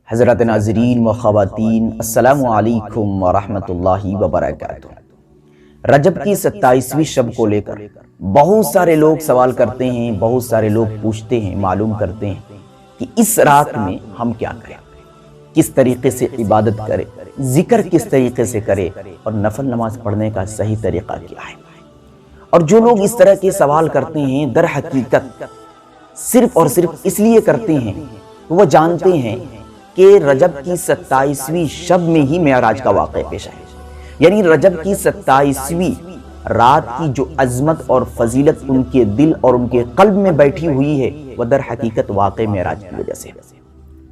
حضرات ناظرین و خواتین، السلام علیکم ورحمۃ اللہ وبرکاتہ۔ رجب کی 27ویں شب کو لے کر بہت سارے لوگ سوال کرتے ہیں، بہت سارے لوگ پوچھتے ہیں، معلوم کرتے ہیں کہ اس رات میں ہم کیا کریں، کس طریقے سے عبادت کریں، ذکر کس طریقے سے کریں اور نفل نماز پڑھنے کا صحیح طریقہ کیا ہے۔ اور جو لوگ اس طرح کے سوال کرتے ہیں در حقیقت صرف اور صرف اس لیے کرتے ہیں کہ وہ جانتے ہیں کہ رجب کی 27ویں شب میں ہی معراج کا واقعہ پیش آیا، یعنی رجب کی 27ویں رات کی جو عظمت اور فضیلت ان کے دل اور ان کے قلب میں بیٹھی ہوئی ہے وہ در حقیقت واقع معراج کی وجہ سے ہے۔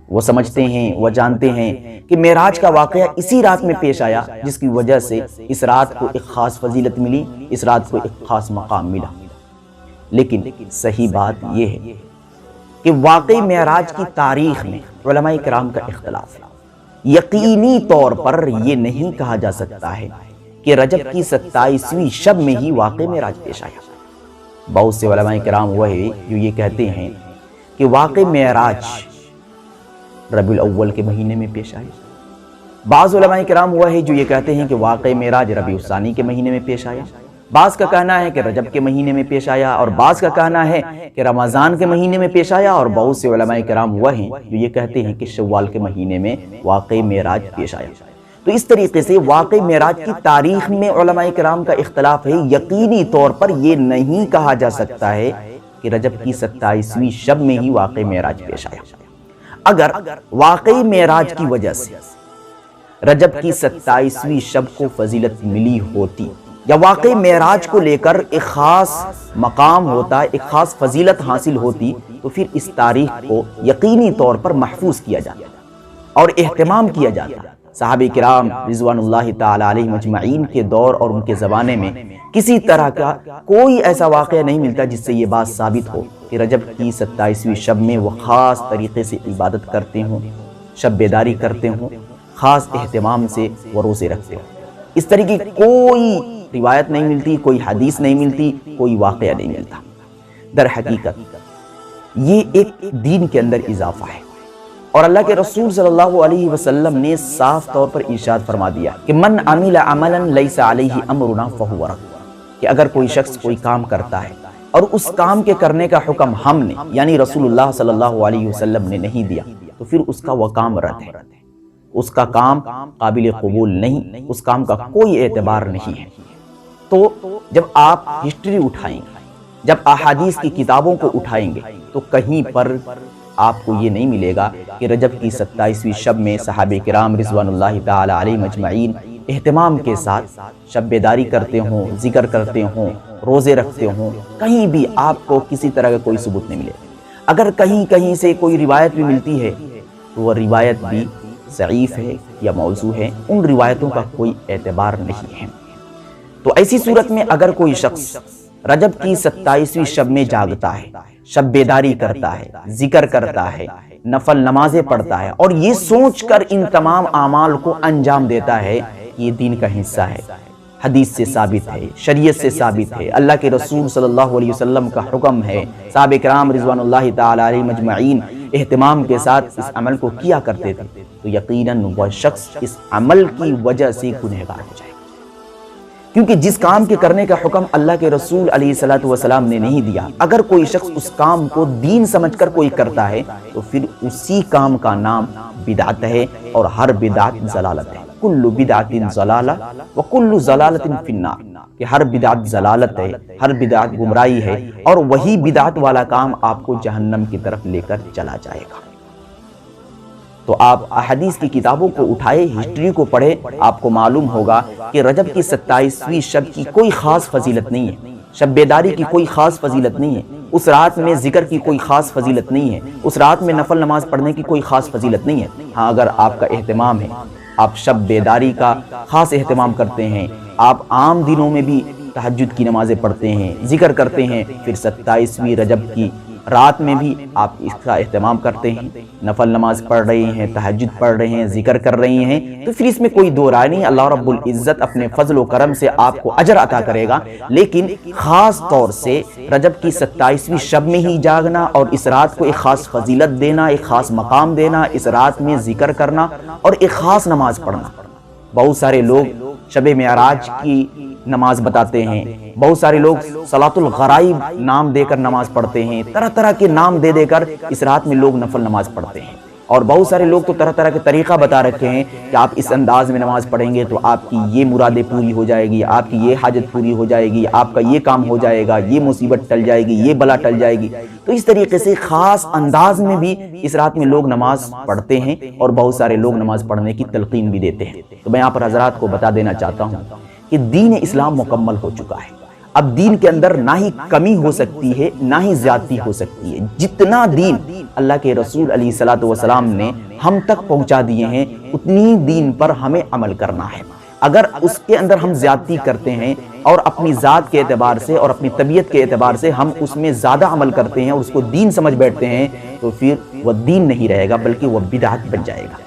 وہ سمجھتے ہیں، وہ جانتے ہیں کہ معراج کا واقعہ اسی رات میں پیش آیا جس کی وجہ سے اس رات کو ایک خاص فضیلت ملی، اس رات کو ایک خاص مقام ملا۔ لیکن صحیح بات یہ ہے کہ واقعی معراج کی تاریخ میں علماء کرام کا اختلاف ہے۔ یقینی طور پر یہ نہیں کہا جا سکتا ہے کہ رجب کی 27ویں شب میں ہی واقع معراج پیش آیا۔ بہت سے علماء کرام وہ ہیں جو یہ کہتے ہیں کہ واقع معراج ربیع الاول کے مہینے میں پیش آیا۔ بعض علماء کرام وہ ہیں جو یہ کہتے ہیں کہ واقع معراج ربیع الثانی کے مہینے میں پیش آیا۔ بعض کا کہنا ہے کہ رجب کے مہینے میں پیش آیا، اور بعض کا کہنا ہے کہ رمضان کے مہینے میں پیش آیا، اور بہت سے علماء کرام وہ ہیں جو یہ کہتے ہیں کہ شوال کے مہینے میں واقع معراج پیش آیا۔ تو اس طریقے سے واقع معراج کی تاریخ میں علماء کرام کا اختلاف ہے۔ یقینی طور پر یہ نہیں کہا جا سکتا ہے کہ رجب کی 27ویں شب میں ہی واقع معراج پیش آیا۔ اگر واقع معراج کی وجہ سے رجب کی 27ویں شب کو فضیلت ملی ہوتی یا واقع معراج کو لے کر ایک خاص مقام ہوتا، ایک خاص فضیلت حاصل ہوتی، تو پھر اس تاریخ کو یقینی طور پر محفوظ کیا جاتا اور اہتمام کیا جاتا۔ صحابہ کرام رضوان اللہ تعالی علیہم اجمعین کے دور اور ان کے زمانے میں کسی طرح کا کوئی ایسا واقعہ نہیں ملتا جس سے یہ بات ثابت ہو کہ رجب کی 27ویں شب میں وہ خاص طریقے سے عبادت کرتے ہوں، شب بیداری کرتے ہوں، خاص اہتمام سے وہ روزے رکھتے ہوں۔ اس طرح کی کوئی روایت نہیں ملتی، کوئی حدیث نہیں ملتی، کوئی واقعہ نہیں ملتا۔ در حقیقت یہ ایک دین کے اندر اضافہ ہے، اور اللہ کے رسول صلی اللہ علیہ وسلم نے صاف طور پر ارشاد فرما دیا کہ من عمل عملا لیس علیہ امرنا فہو رد، کہ اگر کوئی شخص کوئی کام کرتا ہے اور اس کام کے کرنے کا حکم ہم نے یعنی رسول اللہ صلی اللہ علیہ وسلم نے نہیں دیا تو پھر اس کا وہ کام رد ہے، اس کا کام قابل قبول نہیں، اس کام کا کوئی اعتبار نہیں ہے۔ تو جب آپ ہسٹری اٹھائیں گے، جب احادیث کی کتابوں کو اٹھائیں گے تو کہیں پر آپ کو یہ نہیں ملے گا کہ رجب کی 27ویں شب میں صحابہ کرام رضوان اللہ تعالی علیہم اجمعین اہتمام کے ساتھ شب بیداری کرتے ہوں، ذکر کرتے ہوں، روزے رکھتے ہوں۔ کہیں بھی آپ کو کسی طرح کا کوئی ثبوت نہیں ملے گا۔ اگر کہیں سے کوئی روایت بھی ملتی ہے تو وہ روایت بھی ضعیف ہے یا موضوع ہے، ان روایتوں کا کوئی اعتبار نہیں ہے۔ تو ایسی صورت میں اگر کوئی شخص رجب کی 27ویں شب میں جاگتا ہے، شب بیداری کرتا ہے، ذکر کرتا ہے، نفل نمازیں پڑھتا ہے اور یہ سوچ کر ان تمام اعمال کو انجام دیتا ہے کہ یہ دین کا حصہ ہے، حدیث سے ثابت ہے، شریعت سے ثابت ہے، اللہ کے رسول صلی اللہ علیہ وسلم کا حکم ہے، صحابہ کرام رضوان اللہ تعالی علیہم اجمعین اہتمام کے ساتھ اس عمل کو کیا کرتے تھے، تو یقیناً وہ شخص اس عمل کی وجہ سے گنہگار ہو جائے گا، کیونکہ جس کام کے کرنے کا حکم اللہ کے رسول علیہ الصلوۃ والسلام نے نہیں دیا، اگر کوئی شخص اس کام کو دین سمجھ کر کوئی کرتا ہے تو پھر اسی کام کا نام بدعت ہے، اور ہر بدعت ضلالت ہے۔ کل بدعت ضلالہ وکل ضلالۃ فی النار، کہ ہر بدعت ضلالت ہے، ہر بدعت گمراہی ہے، اور وہی بدعت والا کام آپ کو جہنم کی طرف لے کر چلا جائے گا۔ تو آپ احادیث کی کتابوں کو اٹھائے، ہسٹری کو پڑھے، آپ کو معلوم ہوگا کہ رجب کی 27ویں شب کی کوئی خاص فضیلت نہیں ہے، شب بیداری کی کوئی خاص فضیلت نہیں ہے، اس رات میں ذکر کی کوئی خاص فضیلت نہیں ہے، اس رات میں نفل نماز پڑھنے کی کوئی خاص فضیلت نہیں ہے۔ ہاں اگر آپ کا اہتمام ہے، آپ شب بیداری کا خاص اہتمام کرتے ہیں، آپ عام دنوں میں بھی تہجد کی نمازیں پڑھتے ہیں، ذکر کرتے ہیں، پھر 27ویں رجب کی رات میں بھی آپ اس کا اہتمام کرتے ہیں، نفل نماز پڑھ رہے ہیں، تہجد پڑھ رہے ہیں، ذکر کر رہے ہیں، تو پھر اس میں کوئی دو رائے نہیں، اللہ رب العزت اپنے فضل و کرم سے آپ کو اجر عطا کرے گا۔ لیکن خاص طور سے رجب کی 27ویں شب میں ہی جاگنا اور اس رات کو ایک خاص فضیلت دینا، ایک خاص مقام دینا، اس رات میں ذکر کرنا اور ایک خاص نماز پڑھنا۔ بہت سارے لوگ شب معراج کی نماز بتاتے ہیں، بہت سارے لوگ صلاۃ الغرائب نام دے کر نماز پڑھتے ہیں، طرح طرح کے نام دے کر اس رات میں لوگ نفل نماز پڑھتے ہیں، اور بہت سارے لوگ تو طرح طرح کے طریقہ بتا رکھے ہیں کہ آپ اس انداز میں نماز پڑھیں گے تو آپ کی یہ مرادیں پوری ہو جائے گی، آپ کی یہ حاجت پوری ہو جائے گی، آپ کا یہ کام ہو جائے گا، یہ مصیبت ٹل جائے گی، یہ بلا ٹل جائے گی۔ تو اس طریقے سے خاص انداز میں بھی اس رات میں لوگ نماز پڑھتے ہیں، اور بہت سارے لوگ نماز پڑھنے کی تلقین بھی دیتے ہیں۔ تو میں یہاں پر حضرات کو بتا دینا چاہتا ہوں کہ دین اسلام مکمل ہو چکا ہے۔ اب دین کے اندر نہ ہی کمی ہو سکتی ہے نہ ہی زیادتی ہو سکتی ہے۔ جتنا دین اللہ کے رسول علیہ الصلوۃ والسلام نے ہم تک پہنچا دیے ہیں، اتنی دین پر ہمیں عمل کرنا ہے۔ اگر اس کے اندر ہم زیادتی کرتے ہیں اور اپنی ذات کے اعتبار سے اور اپنی طبیعت کے اعتبار سے ہم اس میں زیادہ عمل کرتے ہیں اور اس کو دین سمجھ بیٹھتے ہیں، تو پھر وہ دین نہیں رہے گا بلکہ وہ بدعت بن جائے گا۔